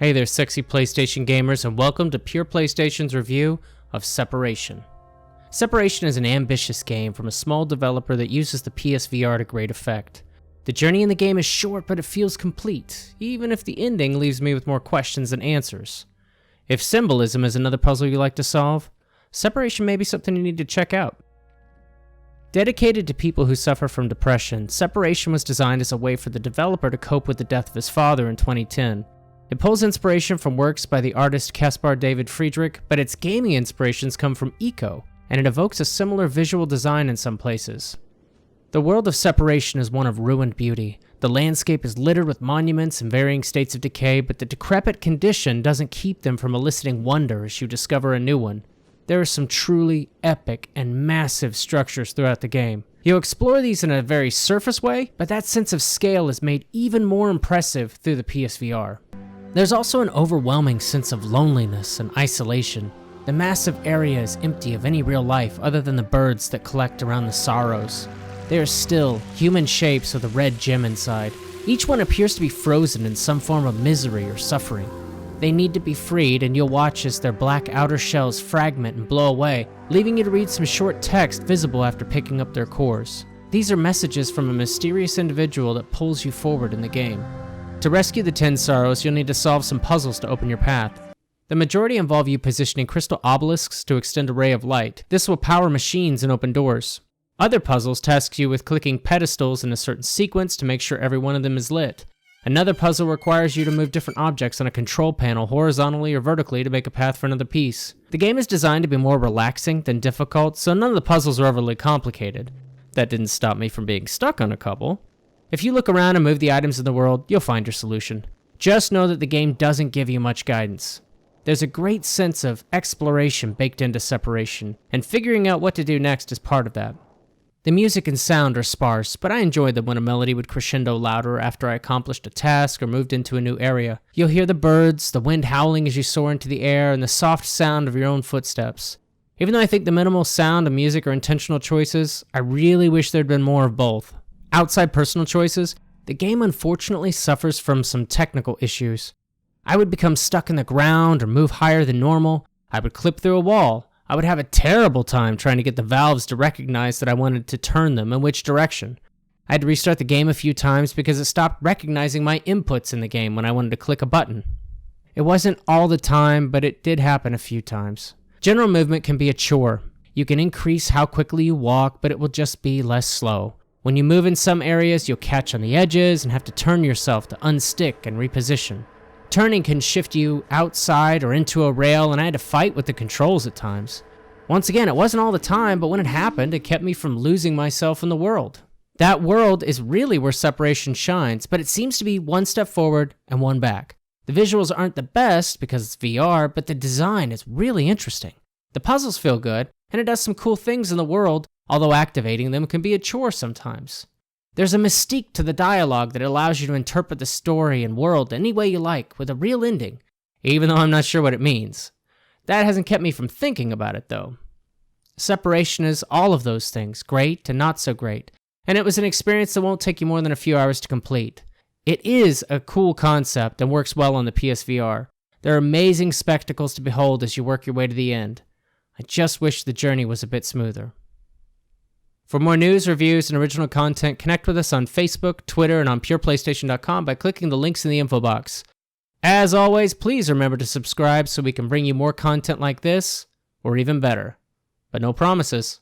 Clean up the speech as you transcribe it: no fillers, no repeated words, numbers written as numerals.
Hey there, sexy PlayStation gamers, and welcome to Pure PlayStation's review of Separation. Separation is an ambitious game from a small developer that uses the PSVR to great effect. The journey in the game is short, but it feels complete, even if the ending leaves me with more questions than answers. If symbolism is another puzzle you like to solve, Separation may be something you need to check out. Dedicated to people who suffer from depression, Separation was designed as a way for the developer to cope with the death of his father in 2010. It pulls inspiration from works by the artist Caspar David Friedrich, but its gaming inspirations come from Eco, and it evokes a similar visual design in some places. The world of Separation is one of ruined beauty. The landscape is littered with monuments in varying states of decay, but the decrepit condition doesn't keep them from eliciting wonder as you discover a new one. There are some truly epic and massive structures throughout the game. You'll explore these in a very surface way, but that sense of scale is made even more impressive through the PSVR. There's also an overwhelming sense of loneliness and isolation. The massive area is empty of any real life other than the birds that collect around the sorrows. They are still human shapes with a red gem inside. Each one appears to be frozen in some form of misery or suffering. They need to be freed, and you'll watch as their black outer shells fragment and blow away, leaving you to read some short text visible after picking up their cores. These are messages from a mysterious individual that pulls you forward in the game. To rescue the 10 sorrows, you'll need to solve some puzzles to open your path. The majority involve you positioning crystal obelisks to extend a ray of light. This will power machines and open doors. Other puzzles task you with clicking pedestals in a certain sequence to make sure every one of them is lit. Another puzzle requires you to move different objects on a control panel horizontally or vertically to make a path for another piece. The game is designed to be more relaxing than difficult, so none of the puzzles are overly complicated. That didn't stop me from being stuck on a couple. If you look around and move the items in the world, you'll find your solution. Just know that the game doesn't give you much guidance. There's a great sense of exploration baked into Separation, and figuring out what to do next is part of that. The music and sound are sparse, but I enjoyed them when a melody would crescendo louder after I accomplished a task or moved into a new area. You'll hear the birds, the wind howling as you soar into the air, and the soft sound of your own footsteps. Even though I think the minimal sound and music are intentional choices, I really wish there'd been more of both. Outside personal choices, the game unfortunately suffers from some technical issues. I would become stuck in the ground or move higher than normal. I would clip through a wall. I would have a terrible time trying to get the valves to recognize that I wanted to turn them and which direction. I had to restart the game a few times because it stopped recognizing my inputs in the game when I wanted to click a button. It wasn't all the time, but it did happen a few times. General movement can be a chore. You can increase how quickly you walk, but it will just be less slow. When you move in some areas, you'll catch on the edges and have to turn yourself to unstick and reposition. Turning can shift you outside or into a rail, and I had to fight with the controls at times. Once again, it wasn't all the time, but when it happened, it kept me from losing myself in the world. That world is really where Separation shines, but it seems to be one step forward and one back. The visuals aren't the best because it's VR, but the design is really interesting. The puzzles feel good, and it does some cool things in the world, although activating them can be a chore sometimes. There's a mystique to the dialogue that allows you to interpret the story and world any way you like with a real ending, even though I'm not sure what it means. That hasn't kept me from thinking about it, though. Separation is all of those things, great and not so great, and it was an experience that won't take you more than a few hours to complete. It is a cool concept and works well on the PSVR. There are amazing spectacles to behold as you work your way to the end. I just wish the journey was a bit smoother. For more news, reviews, and original content, connect with us on Facebook, Twitter, and on PurePlaystation.com by clicking the links in the info box. As always, please remember to subscribe so we can bring you more content like this, or even better. But no promises.